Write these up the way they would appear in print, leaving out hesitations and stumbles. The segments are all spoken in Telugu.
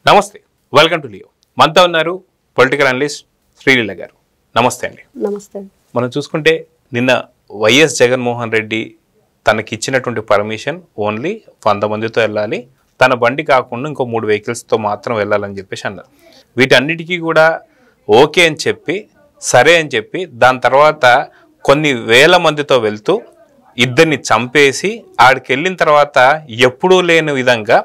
నమస్తే, వెల్కమ్ టు లియో. మనతో ఉన్నారు పొలిటికల్ అనలిస్ట్ శ్రీలీల గారు. నమస్తే అండి. నమస్తే. మనం చూసుకుంటే నిన్న వైఎస్ జగన్మోహన్ రెడ్డి తనకి ఇచ్చినటువంటి పర్మిషన్ ఓన్లీ 100 మందితో వెళ్ళాలి, తన బండి కాకుండా ఇంకో 3 వెహికల్స్తో మాత్రం వెళ్ళాలని చెప్పేసి అన్నారు. వీటన్నిటికీ కూడా ఓకే అని చెప్పి, సరే అని చెప్పి, దాని తర్వాత కొన్ని వేల మందితో వెళ్తూ ఇద్దరిని చంపేసి ఆడికి వెళ్ళిన తర్వాత ఎప్పుడూ లేని విధంగా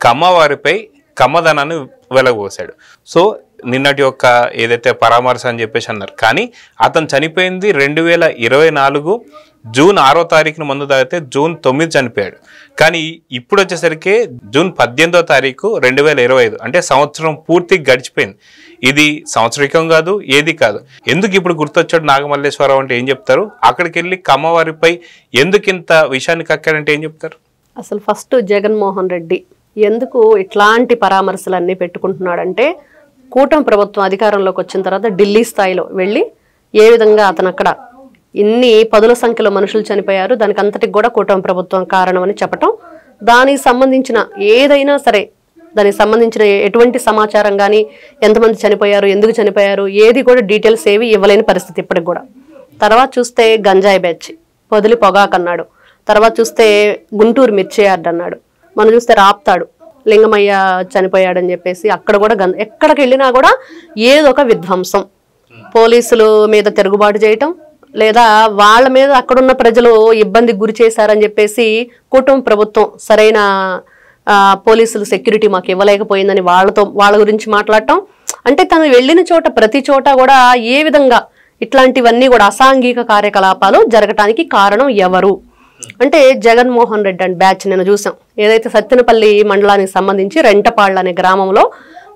కమ్మవారిపై కమ్మదనాన్ని వెలగబోసాడు. సో నిన్నటి యొక్క ఏదైతే పరామర్శ అని చెప్పేసి అన్నారు, కానీ అతను చనిపోయింది 2024 జూన్ 6వ తారీఖున మందు తాగితే జూన్ 9 చనిపోయాడు. కానీ ఇప్పుడు వచ్చేసరికి జూన్ 18వ తారీఖు 2025, అంటే సంవత్సరం పూర్తిగా గడిచిపోయింది. ఇది సంవత్సరికం కాదు, ఏది కాదు. ఎందుకు ఇప్పుడు గుర్తొచ్చాడు నాగమల్లేశ్వరరావు అంటే ఏం చెప్తారు? అక్కడికి వెళ్ళి కమ్మవారిపై ఎందుకు ఇంత విషయాన్ని కక్కాడంటే ఏం చెప్తారు? అసలు ఫస్ట్ జగన్మోహన్ రెడ్డి ఎందుకు ఇట్లాంటి పరామర్శలన్నీ పెట్టుకుంటున్నాడంటే, కూటమి ప్రభుత్వం అధికారంలోకి వచ్చిన తర్వాత ఢిల్లీ స్థాయిలో వెళ్ళి ఏ విధంగా అతను అక్కడ ఇన్ని పదుల సంఖ్యలో మనుషులు చనిపోయారు, దానికి అంతటికి కూడా కూటమి ప్రభుత్వం కారణం అని చెప్పటం, దానికి సంబంధించిన ఏదైనా సరే దానికి సంబంధించిన ఎటువంటి సమాచారం కానీ, ఎంతమంది చనిపోయారు, ఎందుకు చనిపోయారు, ఏది కూడా డీటెయిల్స్ ఏవి ఇవ్వలేని పరిస్థితి ఇప్పటికి కూడా. తర్వాత చూస్తే గంజాయి బ్యాచ్, పొదిలి పొగాకు అన్నాడు. తర్వాత చూస్తే గుంటూరు మిర్చి యార్డ్ అన్నాడు. మనం చూస్తే రాప్తాడు, లింగమయ్య చనిపోయాడని చెప్పేసి అక్కడ కూడా ఎక్కడికి వెళ్ళినా కూడా ఏదో ఒక విధ్వంసం, పోలీసుల మీద తిరుగుబాటు చేయటం, లేదా వాళ్ళ మీద అక్కడున్న ప్రజలు ఇబ్బందికి గురి చేశారని చెప్పేసి కూటమి ప్రభుత్వం సరైన పోలీసులు సెక్యూరిటీ మాకు ఇవ్వలేకపోయిందని వాళ్ళ గురించి మాట్లాడటం. అంటే తను వెళ్ళిన చోట ప్రతి చోట కూడా ఏ విధంగా ఇట్లాంటివన్నీ కూడా అసాంఘిక కార్యకలాపాలు జరగటానికి కారణం ఎవరు అంటే జగన్మోహన్ రెడ్డి అండ్ బ్యాచ్. నేను చూసాం ఏదైతే సత్తెనపల్లి మండలానికి సంబంధించి రెంటపాళ్ళ అనే గ్రామంలో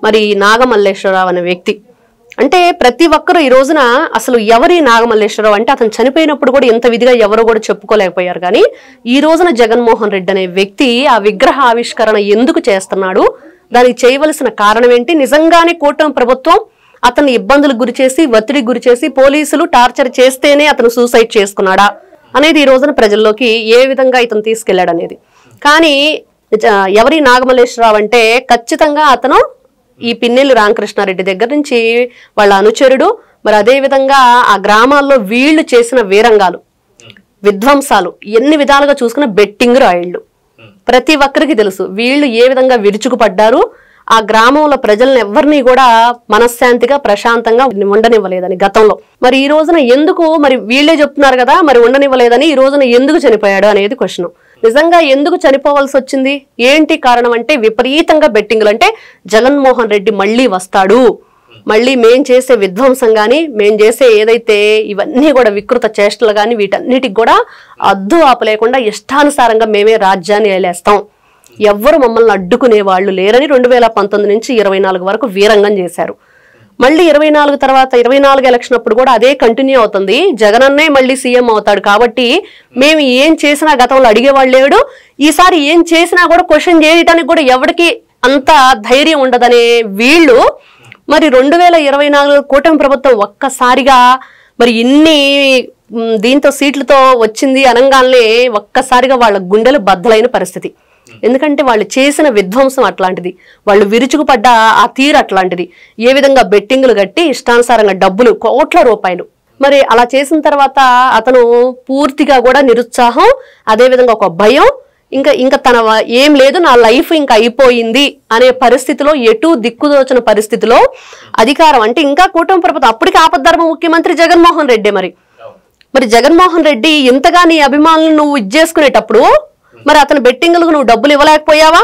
మరి నాగమల్లేశ్వరరావు అనే వ్యక్తి, అంటే ప్రతి ఒక్కరు ఈ రోజున అసలు ఎవరి నాగమల్లేశ్వరరావు అంటే అతను చనిపోయినప్పుడు కూడా ఇంత విధిగా ఎవరు కూడా చెప్పుకోలేకపోయారు. కానీ ఈ రోజున జగన్మోహన్ రెడ్డి అనే వ్యక్తి ఆ విగ్రహ ఆవిష్కరణ ఎందుకు చేస్తున్నాడు, దానికి చేయవలసిన కారణం ఏంటి, నిజంగానే కూటమి ప్రభుత్వం అతన్ని ఇబ్బందులకు గురి చేసి, ఒత్తిడికి గురి చేసి, పోలీసులు టార్చర్ చేస్తేనే అతను సూసైడ్ చేసుకున్నాడా అనేది ఈ రోజున ప్రజల్లోకి ఏ విధంగా ఇతను తీసుకెళ్లాడు అనేది. కానీ ఎవరి నాగమల్లేశ్వరరావు అంటే ఖచ్చితంగా అతను ఈ పిన్నెల్లి రామకృష్ణారెడ్డి దగ్గర నుంచి వాళ్ళ అనుచరుడు. మరి అదే విధంగా ఆ గ్రామాల్లో వీళ్లు చేసిన వీరంగాలు, విధ్వంసాలు ఎన్ని విధాలుగా చూసుకున్న బెట్టింగ్ రాయిళ్లు ప్రతి ఒక్కరికి తెలుసు. వీళ్ళు ఏ విధంగా విరుచుకుపడ్డారు, ఆ గ్రామంలో ప్రజలను ఎవరిని కూడా మనశ్శాంతిగా ప్రశాంతంగా ఉండనివ్వలేదని గతంలో. మరి ఈ రోజున ఎందుకు, మరి వీళ్ళే చెప్తున్నారు కదా మరి ఉండనివ్వలేదని, ఈ రోజున ఎందుకు చనిపోయాడు అనేది క్వశ్చన్. నిజంగా ఎందుకు చనిపోవాల్సి వచ్చింది, ఏంటి కారణం అంటే విపరీతంగా బెట్టింగ్లు. అంటే జగన్మోహన్ రెడ్డి మళ్ళీ వస్తాడు, మళ్ళీ మేం చేసే విధ్వంసం కానీ, మేం చేసే ఏదైతే ఇవన్నీ కూడా వికృత చేష్టలు కానీ, వీటన్నిటికి కూడా అద్దు ఆపలేకుండా ఇష్టానుసారంగా మేమే రాజ్యాన్ని ఏలేస్తాం, ఎవ్వరు మమ్మల్ని అడ్డుకునే వాళ్ళు లేరని 2019 నుంచి 24 వరకు వీరంగం చేశారు. మళ్ళీ 24 తర్వాత 24 ఎలక్షన్ అప్పుడు కూడా అదే కంటిన్యూ అవుతుంది. జగనన్నే మళ్ళీ సీఎం అవుతాడు కాబట్టి మేము ఏం చేసినా గతంలో అడిగేవాళ్ళు లేడు, ఈసారి ఏం చేసినా కూడా క్వశ్చన్ చేయడానికి కూడా ఎవరికి అంత ధైర్యం ఉండదనే వీళ్ళు మరి 2024 కూటమి ప్రభుత్వం ఒక్కసారిగా మరి ఇన్ని దీంతో సీట్లతో వచ్చింది అనగానే ఒక్కసారిగా వాళ్ళ గుండెలు బద్దలైన పరిస్థితి. ఎందుకంటే వాళ్ళు చేసిన విధ్వంసం అట్లాంటిది, వాళ్ళు విరుచుకుపడ్డ ఆ తీరు అట్లాంటిది, ఏ విధంగా బెట్టింగులు కట్టి ఇష్టానుసారంగా డబ్బులు కోట్ల రూపాయలు. మరి అలా చేసిన తర్వాత అతను పూర్తిగా కూడా నిరుత్సాహం, అదేవిధంగా ఒక భయం, ఇంకా తన ఏం లేదు, నా లైఫ్ ఇంకా అయిపోయింది అనే పరిస్థితిలో, ఎటు దిక్కుదోచిన పరిస్థితిలో అధికారం అంటే ఇంకా కూటమి ప్రభుత్వం అప్పటికి ఆపద్ధర్మ ముఖ్యమంత్రి జగన్మోహన్ రెడ్డి. మరి జగన్మోహన్ రెడ్డి ఇంతగా నీ అభిమానులను నువ్వు ఇచ్చేసుకునేటప్పుడు మరి అతను బెట్టింగులకు నువ్వు డబ్బులు ఇవ్వలేకపోయావా?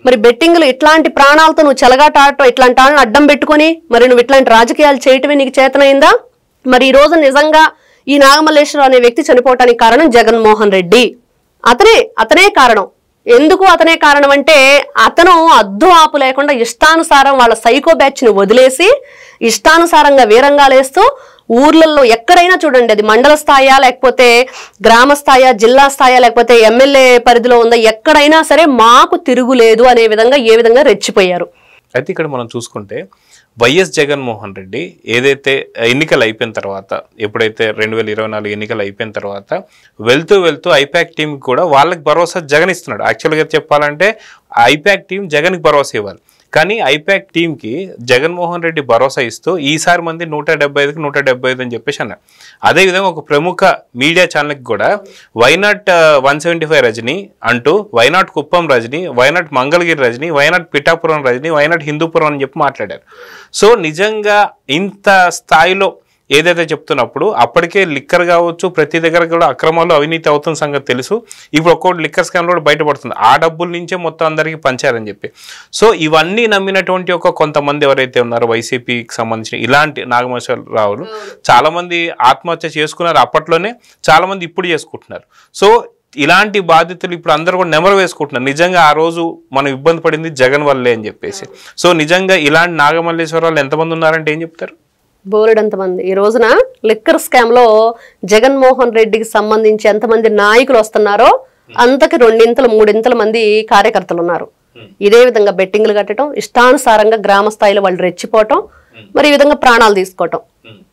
మరి బెట్టింగులు ఇట్లాంటి ప్రాణాలతో నువ్వు చెలగాట ఆడటం, ఇట్లాంటి వాళ్ళని అడ్డం పెట్టుకుని మరి నువ్వు ఇట్లాంటి రాజకీయాలు చేయటమే నీకు చేతనైందా? మరి ఈ రోజు నిజంగా ఈ నాగమల్లేశ్వరరావు అనే వ్యక్తి చనిపోవటానికి కారణం జగన్మోహన్ రెడ్డి. అతనే కారణం. ఎందుకు అతనే కారణం అంటే అతను అద్దు ఆపు లేకుండా ఇష్టానుసారం వాళ్ళ సైకో బ్యాచ్ ని వదిలేసి ఇష్టానుసారంగా వీరంగాలేస్తూ ఊర్లలో ఎక్కడైనా చూడండి, అది మండల స్థాయా లేకపోతే గ్రామ స్థాయా, జిల్లా స్థాయా లేకపోతే ఎమ్మెల్యే పరిధిలో ఉందా, ఎక్కడైనా సరే మాకు తిరుగులేదు అనే విధంగా ఏ విధంగా రెచ్చిపోయారు. అయితే ఇక్కడ మనం చూసుకుంటే వైఎస్ జగన్మోహన్ రెడ్డి ఏదైతే ఎన్నికలు అయిపోయిన తర్వాత, ఎప్పుడైతే 2024 ఎన్నికలు అయిపోయిన తర్వాత వెళ్తూ ఐపాక్ టీం కూడా వాళ్ళకి భరోసా జగన్ ఇస్తున్నాడు. యాక్చువల్గా చెప్పాలంటే ఐపాక్ టీం జగన్కి భరోసా ఇవ్వాలి. కానీ ఐపాక్ టీంకి జగన్మోహన్ రెడ్డి భరోసా ఇస్తూ ఈసారి మంది 175కి 175 అని చెప్పేసి అన్నారు. అదేవిధంగా ఒక ప్రముఖ మీడియా ఛానల్కి కూడా వైనాట్ 175 రజనీ అంటూ why not Kuppam Rajini, why not Mangalagiri Rajini, why not Pithapuram Rajini, why not Hindupuram అని చెప్పి మాట్లాడారు. సో నిజంగా ఇంత స్థాయిలో ఏదైతే చెప్తున్నప్పుడు అప్పటికే లిక్కర్ కావచ్చు, ప్రతి దగ్గర కూడా అక్రమాలు అవినీతి అవుతున్న సంగతి తెలుసు. ఇప్పుడు ఒక్కొక్కటి లిక్కర్ స్కామ్లో కూడా బయటపడుతుంది. ఆ డబ్బుల నుంచే మొత్తం అందరికీ పంచారని చెప్పి. సో ఇవన్నీ నమ్మినటువంటి ఒక కొంతమంది ఎవరైతే ఉన్నారో వైసీపీకి సంబంధించిన ఇలాంటి నాగమోహనరావులు చాలా మంది ఆత్మహత్య చేసుకున్నారు అప్పట్లోనే, చాలా మంది ఇప్పుడు చేసుకుంటున్నారు. సో ఇలాంటి బాధితులు ఇప్పుడు అందరూ కూడా నెమరు వేసుకుంటున్నారు. నిజంగా ఆ రోజు మనం ఇబ్బంది పడింది జగన్ వల్లే అని చెప్పేసి. సో నిజంగా ఇలాంటి నాగమల్లేశ్వరరావు ఎంతమంది ఉన్నారంటే ఏం చెప్తారు? బోలెడంతమంది. ఈ రోజున లిక్కర్ స్కామ్ లో జగన్మోహన్ రెడ్డికి సంబంధించి ఎంతమంది నాయకులు వస్తున్నారో అంతకి 2-3 మంది కార్యకర్తలు ఉన్నారు. ఇదే విధంగా బెట్టింగ్లు కట్టడం, ఇష్టానుసారంగా గ్రామ స్థాయిలో వాళ్ళు రెచ్చిపోవటం, మరి ఈ విధంగా ప్రాణాలు తీసుకోవటం.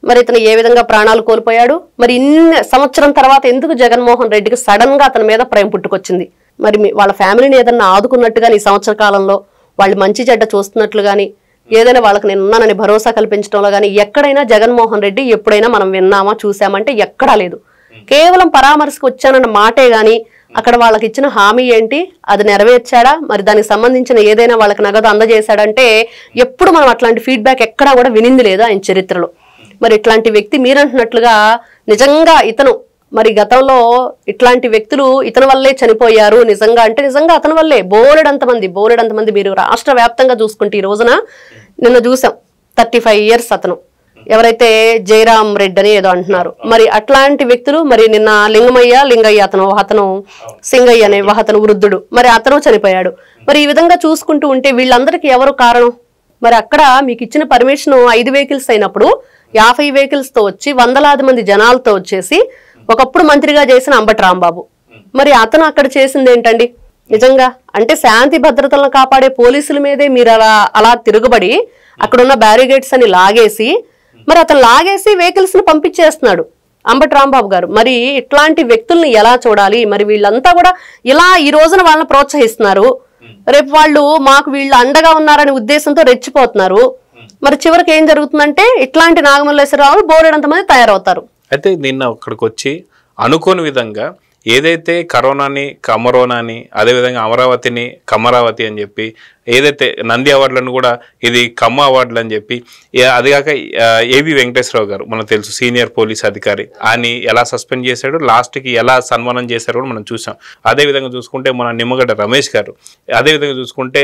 మరి ఇతను ఏ విధంగా ప్రాణాలు కోల్పోయాడు, మరి ఇన్ని సంవత్సరం తర్వాత ఎందుకు జగన్మోహన్ రెడ్డికి సడన్ గా అతని మీద ప్రేమ పుట్టుకొచ్చింది? మరి వాళ్ళ ఫ్యామిలీని ఏదన్నా ఆదుకున్నట్టుగా ఈ సంవత్సర కాలంలో వాళ్ళు మంచి చెడ్డ చూస్తున్నట్లు గానీ, ఏదైనా వాళ్ళకి నేను ఉన్నానని భరోసా కల్పించడంలో కానీ ఎక్కడైనా జగన్మోహన్ రెడ్డి ఎప్పుడైనా మనం విన్నామా చూసామంటే ఎక్కడా లేదు. కేవలం పరామర్శకు వచ్చానన్న మాటే గాని అక్కడ వాళ్ళకి ఇచ్చిన హామీ ఏంటి, అది నెరవేర్చాడా, మరి దానికి సంబంధించిన ఏదైనా వాళ్ళకి నగదు అందజేశాడంటే ఎప్పుడు మనం అట్లాంటి ఫీడ్బ్యాక్ ఎక్కడా కూడా వినింది లేదు ఆయన చరిత్రలో. మరి ఇట్లాంటి వ్యక్తి మీరంటున్నట్లుగా నిజంగా ఇతను మరి గతంలో ఇట్లాంటి వ్యక్తులు ఇతని వల్లే చనిపోయారు నిజంగా అంటే నిజంగా అతని వల్లే బోలెడంతమంది మీరు రాష్ట్ర వ్యాప్తంగా చూసుకుంటే ఈ రోజున నిన్న చూసాం 35 years అతను ఎవరైతే జయరామ్ రెడ్డి అని ఏదో అంటున్నారు. మరి అట్లాంటి వ్యక్తులు మరి నిన్న లింగయ్య అతను సింగయ్య అనే అతను వృద్ధుడు, మరి అతను చనిపోయాడు. మరి ఈ విధంగా చూసుకుంటూ ఉంటే వీళ్ళందరికీ ఎవరు కారణం? మరి అక్కడ మీకు ఇచ్చిన పర్మిషన్ 5 vehicles అయినప్పుడు 50 vehicles తో వచ్చి వందలాది మంది జనాలతో వచ్చేసి ఒకప్పుడు మంత్రిగా చేసిన అంబటి రాంబాబు, మరి అతను అక్కడ చేసింది ఏంటండి? నిజంగా అంటే శాంతి భద్రతలను కాపాడే పోలీసుల మీదే మీరు అలా తిరుగుబడి అక్కడున్న బ్యారిగేట్స్ అని లాగేసి మరి అతను లాగేసి వెహికల్స్ ను పంపించేస్తున్నాడు అంబటి రాంబాబు గారు. మరి ఇట్లాంటి వ్యక్తుల్ని ఎలా చూడాలి? మరి వీళ్ళంతా కూడా ఇలా ఈ రోజున వాళ్ళని ప్రోత్సహిస్తున్నారు, రేపు వాళ్ళు మాకు వీళ్ళు అండగా ఉన్నారనే ఉద్దేశంతో రెచ్చిపోతున్నారు. మరి చివరికి ఏం జరుగుతుందంటే ఇట్లాంటి నాగమల్లేశ్వరరావు బోలెడంతమంది తయారవుతారు. అయితే నిన్న అక్కడికి వచ్చి అనుకోని విధంగా ఏదైతే కమరోనాని అదేవిధంగా అమరావతిని కమరావతి అని చెప్పి ఏదైతే నంది అవార్డులను కూడా ఇది కమ్మ అవార్డులు అని చెప్పి, అదిగాక ఏవి వెంకటేశ్వరరావు గారు మనకు తెలుసు సీనియర్ పోలీస్ అధికారి, అని ఎలా సస్పెండ్ చేశాడు, లాస్ట్కి ఎలా సన్మానం చేశారు కూడా మనం చూసాం. అదేవిధంగా చూసుకుంటే మన నిమ్మగడ్డ రమేష్ గారు, అదేవిధంగా చూసుకుంటే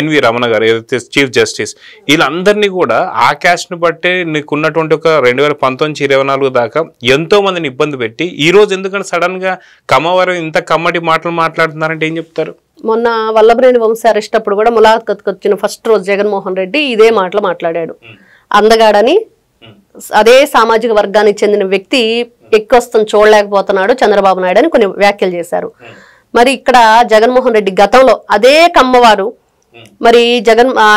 ఎన్వి రమణ గారు ఏదైతే చీఫ్ జస్టిస్, వీళ్ళందరినీ కూడా ఆ క్యాస్ట్ని బట్టే నీకున్నటువంటి ఒక 2019-24 దాకా ఎంతో మందిని ఇబ్బంది పెట్టి ఈ రోజు ఎందుకంటే సడన్ గా కమ్మవారు ఇంత కమ్మటి మాటలు మాట్లాడుతున్నారంటే ఏం చెప్తారు? మొన్న వల్లభనేని వంశీ అరెస్ట్ అప్పుడు కూడా ములాఖత్కి వచ్చిన ఫస్ట్ రోజు జగన్మోహన్ రెడ్డి ఇదే మాటలు మాట్లాడాడు. అందగాడని అదే సామాజిక వర్గానికి చెందిన వ్యక్తి ఎక్కొస్తాం చూడలేకపోతున్నాడు చంద్రబాబు నాయుడు అని కొన్ని వ్యాఖ్యలు చేశారు. మరి ఇక్కడ జగన్మోహన్ రెడ్డి గతంలో అదే కమ్మవారు మరి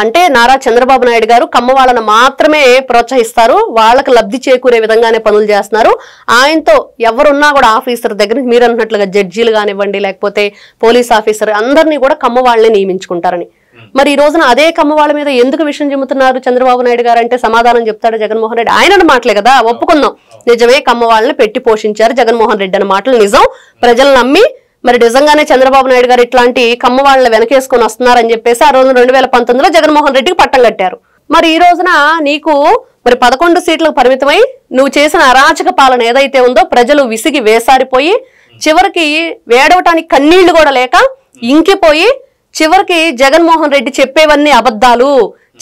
అంటే నారా చంద్రబాబు నాయుడు గారు కమ్మ వాళ్ళను మాత్రమే ప్రోత్సహిస్తారు, వాళ్ళకి లబ్ధి చేకూరే విధంగానే పనులు చేస్తున్నారు. ఆయనతో ఎవరున్నా కూడా ఆఫీసర్ దగ్గర నుంచి మీరు అన్నట్లుగా జడ్జీలు కానివ్వండి లేకపోతే పోలీస్ ఆఫీసర్ అందరినీ కూడా కమ్మ వాళ్ళని నియమించుకుంటారని. మరి ఈ రోజున అదే కమ్మ వాళ్ళ మీద ఎందుకు విషయం చెబుతున్నారు చంద్రబాబు నాయుడు గారు అంటే సమాధానం చెప్తాడు జగన్మోహన్ రెడ్డి. ఆయన మాటలే కదా ఒప్పుకుందాం, నిజమే కమ్మ వాళ్ళని పెట్టి పోషించారు జగన్మోహన్ రెడ్డి అన్న మాటలు నిజం, ప్రజలు నమ్మి మరి నిజంగానే చంద్రబాబు నాయుడు గారు ఇట్లాంటి కమ్మ వాళ్ళని వెనకేసుకొని వస్తున్నారని చెప్పేసి ఆ రోజు 2019లో జగన్మోహన్ రెడ్డికి పట్టం కట్టారు. మరి ఈ రోజున నీకు మరి 11 సీట్లకు పరిమితమై నువ్వు చేసిన అరాచక పాలన ఏదైతే ఉందో ప్రజలు విసిగి వేసారిపోయి చివరికి వేడవటానికి కన్నీళ్లు కూడా లేక ఇంకిపోయి చివరికి జగన్మోహన్ రెడ్డి చెప్పేవన్నీ అబద్ధాలు,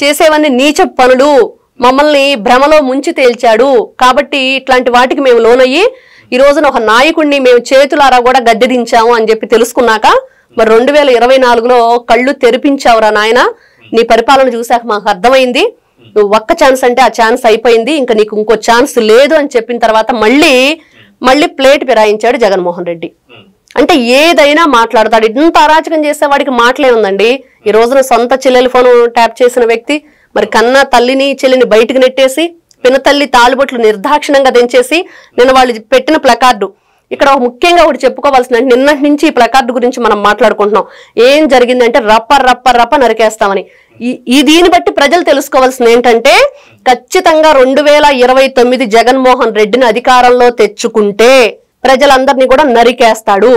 చేసేవన్నీ నీచ పనులు, మమ్మల్ని భ్రమలో ముంచి తేల్చాడు కాబట్టి ఇట్లాంటి వాటికి మేము లోనయ్యి ఈ రోజున ఒక నాయకుడిని మేము చేతులారా కూడా గద్దెదించాము అని చెప్పి తెలుసుకున్నాక మరి 2024లో కళ్ళు తెరిపించావురా నాయన, నీ పరిపాలన చూశాక మాకు అర్థమైంది, నువ్వు ఒక్క ఛాన్స్ అంటే ఆ ఛాన్స్ అయిపోయింది, ఇంకా నీకు ఇంకో ఛాన్స్ లేదు అని చెప్పిన తర్వాత మళ్ళీ ప్లేట్ ఫిరాయించాడు జగన్మోహన్ రెడ్డి. అంటే ఏదైనా మాట్లాడతాడు. ఇంత అరాచకం చేసేవాడికి మాటలే ఉందండి. ఈ రోజున సొంత చెల్లెలి ఫోన్ ట్యాప్ చేసిన వ్యక్తి మరి కన్నా తల్లిని చెల్లిని బయటకు నెట్టేసి పినతల్లి తాళిబొట్లు నిర్దాక్షిణంగా దించేసి నిన్న వాళ్ళు పెట్టిన ప్లకార్డు ఇక్కడ ముఖ్యంగా ఒకటి చెప్పుకోవాల్సిన, నిన్నటి నుంచి ఈ ప్లకార్డు గురించి మనం మాట్లాడుకుంటున్నాం. ఏం జరిగిందంటే రప్ప రప్ప రప్ప నరికేస్తామని. ఈ దీన్ని బట్టి ప్రజలు తెలుసుకోవాల్సింది ఏంటంటే, ఖచ్చితంగా 2029 జగన్మోహన్ రెడ్డిని అధికారంలో తెచ్చుకుంటే ప్రజలందరినీ కూడా నరికేస్తాడు.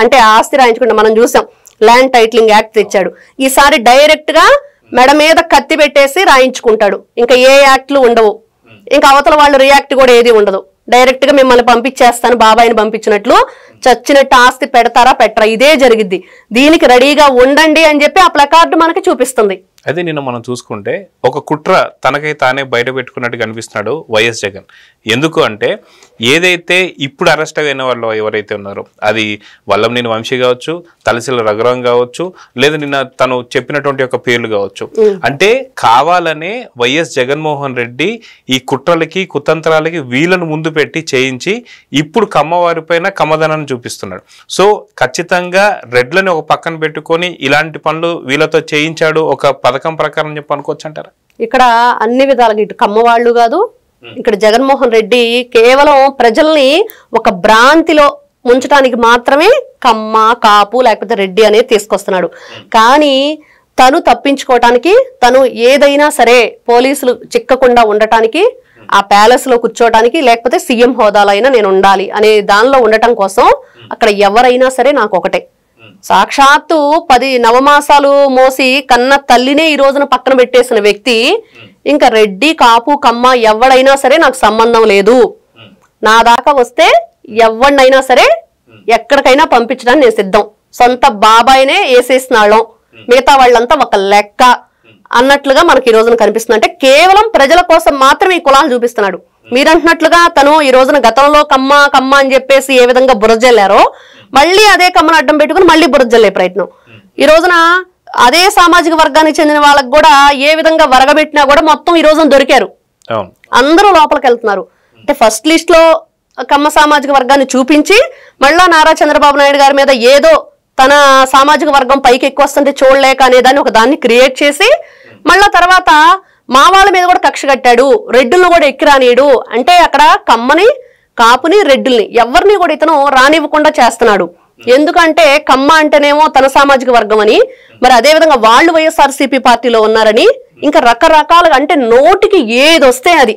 అంటే ఆస్తి రాయించుకుంటే మనం చూసాం, ల్యాండ్ టైటిలింగ్ యాక్ట్ తెచ్చాడు. ఈసారి డైరెక్ట్ గా మెడ మీద కత్తి పెట్టేసి రాయించుకుంటాడు. ఇంకా ఏ యాక్ట్లు ఉండవు, ఇంకా అవతల వాళ్ళు రియాక్ట్ కూడా ఏది ఉండదు. డైరెక్ట్ గా మిమ్మల్ని పంపించేస్తాను, బాబాయిని పంపించినట్లు చచ్చినట్టు ఆస్తి పెడతారా పెట్టరా, ఇదే జరిగిద్ది. దీనికి రెడీగా ఉండండి అని చెప్పి ఆ ప్లకార్డు మనకి చూపిస్తుంది. అదే నిన్న మనం చూసుకుంటే ఒక కుట్ర తనకై తానే బయట పెట్టుకున్నట్టు కనిపిస్తున్నాడు వైఎస్ జగన్. ఎందుకు అంటే, ఏదైతే ఇప్పుడు అరెస్ట్ అయిన వాళ్ళు ఎవరైతే ఉన్నారో, అది వల్లంనేని వంశీ కావచ్చు, తలసిల రఘురాం కావచ్చు, లేదా నిన్న తను చెప్పినటువంటి ఒక పేర్లు కావచ్చు, అంటే కావాలనే వైఎస్ జగన్మోహన్ రెడ్డి ఈ కుట్రలకి కుతంత్రాలకి వీళ్ళను ముందు పెట్టి చేయించి ఇప్పుడు కమ్మవారి పైన కమ్మదనాన్ని చూపిస్తున్నాడు. సో ఖచ్చితంగా రెడ్లని ఒక పక్కన పెట్టుకొని ఇలాంటి పనులు వీళ్ళతో చేయించాడు ఒక పథకం ప్రకారం చెప్పి అనుకోవచ్చు అంటారా? ఇక్కడ అన్ని విధాలుగా ఇటు కమ్మవాళ్ళు కాదు, ఇక్కడ జగన్మోహన్ రెడ్డి కేవలం ప్రజల్ని ఒక భ్రాంతిలో ముంచడానికి మాత్రమే కమ్మ, కాపు లేకపోతే రెడ్డి అనేది తీసుకొస్తున్నాడు. కానీ తను తప్పించుకోవటానికి, తను ఏదైనా సరే పోలీసులు చిక్కకుండా ఉండటానికి, ఆ ప్యాలెస్ లో కూర్చోటానికి, లేకపోతే సీఎం హోదాలో అయినా నేను ఉండాలి అనే దానిలో ఉండటం కోసం అక్కడ ఎవరైనా సరే నాకు ఒకటే. సాక్షాత్తు 10 నవమాసాలు మోసి కన్న తల్లినే ఈ రోజున పక్కన పెట్టేసిన వ్యక్తి ఇంకా రెడ్డి, కాపు, కమ్మ ఎవడైనా సరే నాకు సంబంధం లేదు, నా దాకా వస్తే ఎవరినైనా సరే ఎక్కడికైనా పంపించడానికి నేను సిద్ధం, సొంత బాబాయినే వేసేసినాళ్ళం, మిగతా వాళ్ళంతా ఒక లెక్క అన్నట్లుగా మనకి ఈ రోజున కనిపిస్తుంది. అంటే కేవలం ప్రజల కోసం మాత్రమే ఈ కులాలు చూపిస్తున్నాడు. మీరంటున్నట్లుగా తను ఈ రోజున గతంలో కమ్మ కమ్మ అని చెప్పేసి ఏ విధంగా బురజల్లారో మళ్ళీ అదే కమ్మను అడ్డం పెట్టుకుని మళ్ళీ బురజల్లే ప్రయత్నం. ఈ రోజున అదే సామాజిక వర్గానికి చెందిన వాళ్ళకి కూడా ఏ విధంగా వరగబెట్టినా కూడా మొత్తం ఈ రోజున దొరికారు, అందరూ లోపలికి వెళ్తున్నారు. అంటే ఫస్ట్ లిస్ట్ లో కమ్మ సామాజిక వర్గాన్ని చూపించి మళ్ళా నారా చంద్రబాబు నాయుడు గారి మీద ఏదో తన సామాజిక వర్గం పైకి ఎక్కువ వస్తుంటే చూడలేక అనేదాన్ని ఒక దాన్ని క్రియేట్ చేసి మళ్ళా తర్వాత మా వాళ్ళ మీద కూడా కక్ష కట్టాడు, రెడ్డులను కూడా ఎక్కిరానీడు. అంటే అక్కడ కమ్మని, కాపుని, రెడ్డుల్ని ఎవరిని కూడా ఇతను రానివ్వకుండా చేస్తున్నాడు. ఎందుకంటే కమ్మ అంటేనేమో తన సామాజిక వర్గం అని, మరి అదే విధంగా వాళ్ళు వైఎస్ఆర్సీపీ పార్టీలో ఉన్నారని, ఇంకా రకరకాలుగా అంటే నోటికి ఏది వస్తే అది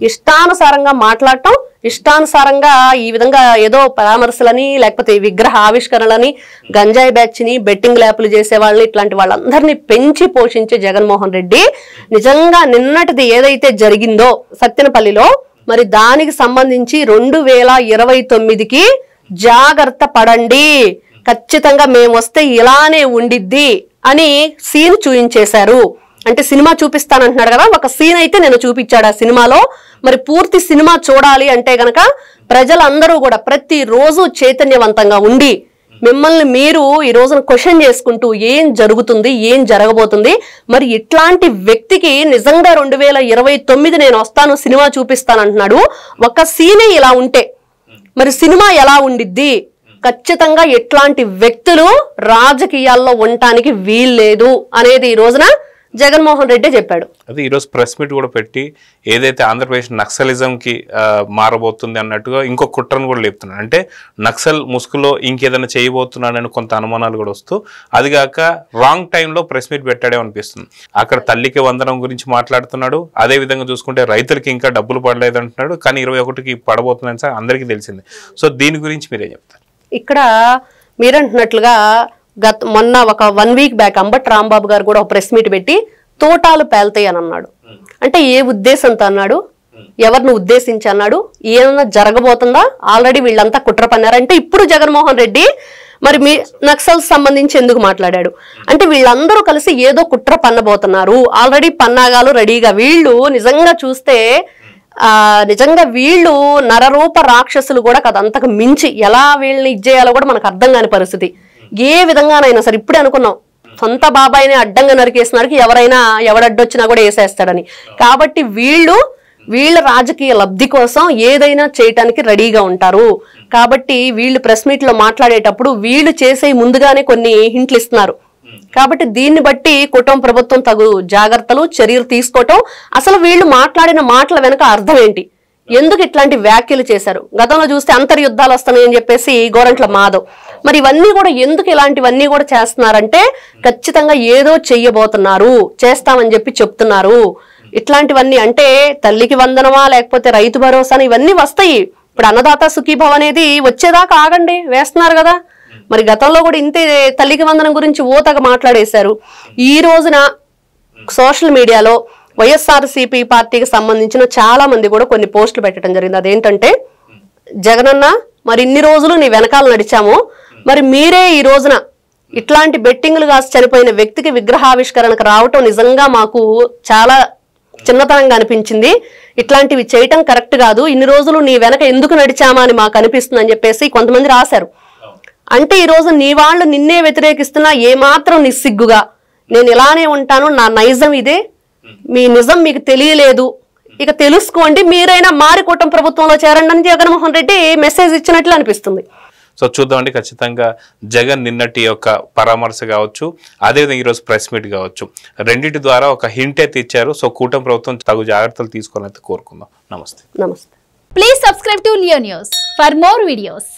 ఇష్టానుసారంగా మాట్లాడటం, ఇష్టానుసారంగా ఈ విధంగా ఏదో పరామర్శలని లేకపోతే విగ్రహ ఆవిష్కరణలని, గంజాయి బ్యాచ్ ని, బెట్టింగ్ ల్యాపులు చేసే వాళ్ళని, ఇట్లాంటి వాళ్ళందరినీ పెంచి పోషించే జగన్మోహన్ రెడ్డి నిజంగా నిన్నటిది ఏదైతే జరిగిందో సత్తెనపల్లిలో, మరి దానికి సంబంధించి 2029కి జాగ్రత్త పడండి, ఖచ్చితంగా మేము వస్తే ఇలానే ఉండిద్ది అని సీన్ చూయించేశారు. అంటే సినిమా చూపిస్తానంటున్నాడు కదా, ఒక సీన్ అయితే నేను చూపించాడు ఆ సినిమాలో. మరి పూర్తి సినిమా చూడాలి అంటే గనక ప్రజలందరూ కూడా ప్రతిరోజు చైతన్యవంతంగా ఉండి మిమ్మల్ని మీరు ఈ రోజున క్వశ్చన్ చేసుకుంటూ ఏం జరుగుతుంది, ఏం జరగబోతుంది, మరి ఇట్లాంటి వ్యక్తికి నిజంగా 2029 నేను వస్తాను సినిమా చూపిస్తానంటున్నాడు, ఒక సీనే ఇలా ఉంటే మరి సినిమా ఎలా ఉండిద్ది? ఖచ్చితంగా ఇట్లాంటి వ్యక్తులు రాజకీయాల్లో ఉండటానికి వీల్లేదు అనేది ఈ రోజున జగన్మోహన్ రెడ్డి చెప్పాడు. అదే ఈరోజు ప్రెస్ మీట్ కూడా పెట్టి ఏదైతే ఆంధ్రప్రదేశ్ నక్సలిజంకి మారబోతుంది అన్నట్టుగా ఇంకో కుట్రను కూడా లేపుతున్నాడు. అంటే నక్సల్ ముసుగులో ఇంకేదైనా చేయబోతున్నాడని కొంత అనుమానాలు కూడా వస్తూ, అదిగాక రాంగ్ టైంలో ప్రెస్ మీట్ పెట్టాడే అనిపిస్తుంది. అక్కడ తల్లికి వందనం గురించి మాట్లాడుతున్నాడు, అదే విధంగా చూసుకుంటే రైతులకి ఇంకా డబ్బులు పడలేదు అంటున్నాడు, కానీ 21కి పడబోతుందని సార్ అందరికీ తెలిసింది. సో దీని గురించి మీరే చెప్తారు? ఇక్కడ మీరంటున్నట్లుగా మొన్న ఒక 1 వీక్ బ్యాక్ అంబటి రాంబాబు గారు కూడా ఒక ప్రెస్ మీట్ పెట్టి తోటాలు పేల్తాయి అని అన్నాడు. అంటే ఏ ఉద్దేశంతో అన్నాడు, ఎవరిని ఉద్దేశించి అన్నాడు, ఏమన్నా జరగబోతుందా, ఆల్రెడీ వీళ్ళంతా కుట్ర పన్నారంటే ఇప్పుడు జగన్మోహన్ రెడ్డి మరి మీ నక్సల్స్ సంబంధించి ఎందుకు మాట్లాడాడు అంటే వీళ్ళందరూ కలిసి ఏదో కుట్ర పన్నబోతున్నారు, ఆల్రెడీ పన్నాగాలు రెడీగా. వీళ్ళు నిజంగా చూస్తే నిజంగా వీళ్ళు నరరూప రాక్షసులు కూడా కదా, అంతకు మించి ఎలా వీళ్ళని ఇచ్చేయాలో కూడా మనకు అర్థం కాని పరిస్థితి. ఏ విధంగానైనా సరే ఇప్పుడే అనుకున్నాం సొంత బాబాయిని అడ్డంగా నరికేసినాడికి ఎవరైనా ఎవడడ్డొచ్చినా కూడా వేసేస్తాడని. కాబట్టి వీళ్ళ రాజకీయ లబ్ధి కోసం ఏదైనా చేయటానికి రెడీగా ఉంటారు. కాబట్టి వీళ్ళు ప్రెస్ మీట్ లో మాట్లాడేటప్పుడు వీళ్ళు చేసే ముందుగానే కొన్ని హింట్లు ఇస్తున్నారు. కాబట్టి దీన్ని బట్టి కుటుంబ ప్రభుత్వం తగు జాగ్రత్తలు చర్యలు తీసుకోవటం, అసలు వీళ్ళు మాట్లాడిన మాటల వెనక అర్థం ఏంటి, ఎందుకు ఇట్లాంటి వ్యాఖ్యలు చేశారు? గతంలో చూస్తే అంతర్యుద్ధాలు వస్తున్నాయని చెప్పేసి గోరంట్ల మాధవ్. మరి ఇవన్నీ కూడా ఎందుకు ఇలాంటివన్నీ కూడా చేస్తున్నారంటే ఖచ్చితంగా ఏదో చెయ్యబోతున్నారు, చేస్తామని చెప్పి చెప్తున్నారు. ఇట్లాంటివన్నీ అంటే తల్లికి వందనమా లేకపోతే రైతు భరోసా ఇవన్నీ వస్తాయి. ఇప్పుడు అన్నదాత సుఖీభవ అనేది వచ్చేదాకా ఆగండి, వేస్తున్నారు కదా. మరి గతంలో కూడా ఇంతే తల్లికి వందనం గురించి ఓతగా మాట్లాడేశారు. ఈ రోజున సోషల్ మీడియాలో వైఎస్ఆర్సీపీ పార్టీకి సంబంధించిన చాలా మంది కూడా కొన్ని పోస్టులు పెట్టడం జరిగింది. అదేంటంటే, జగనన్న మరి ఇన్ని రోజులు నీ వెనకాల నడిచాము, మరి మీరే ఈ రోజున ఇట్లాంటి బెట్టింగ్లు కాసి చనిపోయిన వ్యక్తికి విగ్రహావిష్కరణకు రావటం నిజంగా మాకు చాలా చిన్నతనంగా అనిపించింది. ఇట్లాంటివి చేయటం కరెక్ట్ కాదు. ఇన్ని రోజులు నీ వెనక ఎందుకు నడిచామా అని మాకు అనిపిస్తుంది అని చెప్పేసి కొంతమంది రాశారు. అంటే ఈ రోజు నీ వాళ్ళు నిన్నే వ్యతిరేకిస్తున్నా ఏమాత్రం నిస్సిగ్గుగా నేను ఇలానే ఉంటాను, నా నైజం ఇదే, మీ నిజం మీకు తెలియలేదు, ఇక తెలుసుకోండి, మీరైనా మారి కూటమి ప్రభుత్వంలో చేరండి అని జగన్మోహన్ రెడ్డి మెసేజ్ ఇచ్చినట్లు అనిపిస్తుంది. సో చూద్దామండి, ఖచ్చితంగా జగన్ నిన్నటి యొక్క పరామర్శ కావచ్చు, అదేవిధంగా ఈరోజు ప్రెస్ మీట్ కావచ్చు, రెండింటి ద్వారా ఒక హింట్ అయితే ఇచ్చారు. సో కూటమి ప్రభుత్వం తగు జాగ్రత్తలు తీసుకోవాలని కోరుకుందాం. నమస్తే. నమస్తే. Please subscribe to Leo news for more videos.